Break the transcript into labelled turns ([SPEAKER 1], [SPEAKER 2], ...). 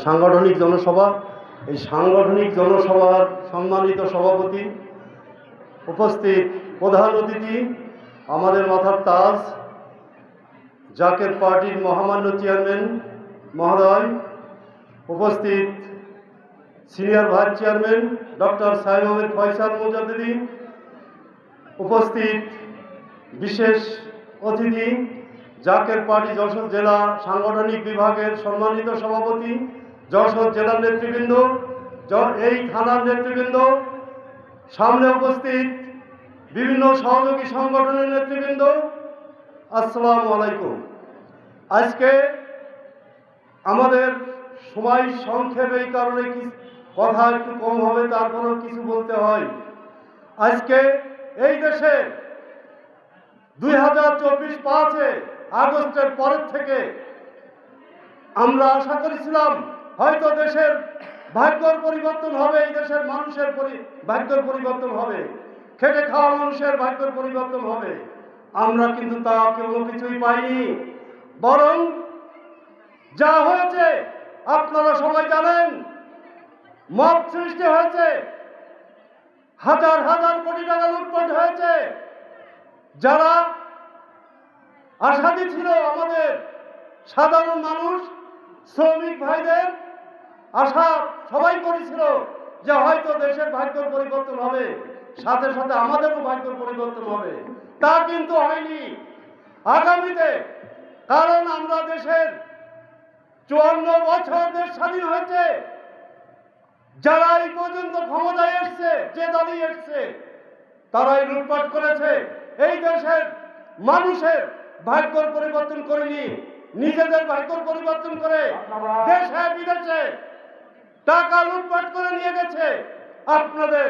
[SPEAKER 1] সাংগঠনিক জনসভা, এই সাংগঠনিক জনসভার সম্মানিত সভাপতি, উপস্থিত প্রধান অতিথি, আমাদের মাথার তাজ জাকের পার্টির মহামান্য চেয়ারম্যান মহোদয়, উপস্থিত senior vice chairman doctor Saim Ahmed Faisal Mujaddidi, উপস্থিত বিশেষ অতিথি জাকের পার্টি যশোর জেলা সাংগঠনিক বিভাগের সম্মানিত সভাপতি, যশোর জেলার নেতৃবৃন্দ, এই থানার নেতৃবৃন্দ, সামনে উপস্থিত বিভিন্ন সহযোগী সংগঠনের নেতৃবৃন্দ, আসসালামু আলাইকুম। আজকে আমাদের সময় সংক্ষেপ, এই কারণে কথা একটু কম হবে, তারপরেও কিছু বলতে হয়। আজকে এই দেশে 2024 5 আগস্টের পরের থেকে আমরা আশা করেছিলাম হয়তো দেশের ভাগ্যের পরিবর্তন হবে, এই দেশের মানুষের ভাগ্যের পরিবর্তন হবে, খেটে খাওয়া মানুষের ভাগ্যের পরিবর্তন হবে। আমরা কিন্তু তা কোনো কিছুই পাইনি, বরং যা হয়েছে আপনারা সবাই জানেন। মব সৃষ্টি হয়েছে, হাজার হাজার কোটি টাকা লুটপাট হয়েছে। যারা আশাদী ছিল আমাদের সাধারণ মানুষ, শ্রমিক ভাইদের আশা সবাই করেছিল যে হয়তো দেশের ভাগ্যের পরিবর্তন হবে, সাথে সাথে আমাদেরও ভাগ্যের পরিবর্তন হবে। তা কিন্তু হয়নি আগামীতে, কারণ আমরা দেশের 54 বছর দেশ স্বাধীন হয়েছে। যারা এই পর্যন্ত ক্ষমতায় এসছে, যে দলই এসছে, তারাই লুটপাট করেছে। এই দেশের মানুষের ভাগ্যের পরিবর্তন করেনি, নিজেদের ভাগ্যের পরিবর্তন করে দেশে বিদেশে টাকা লুটপাট করে নিয়ে গেছে। আপনাদের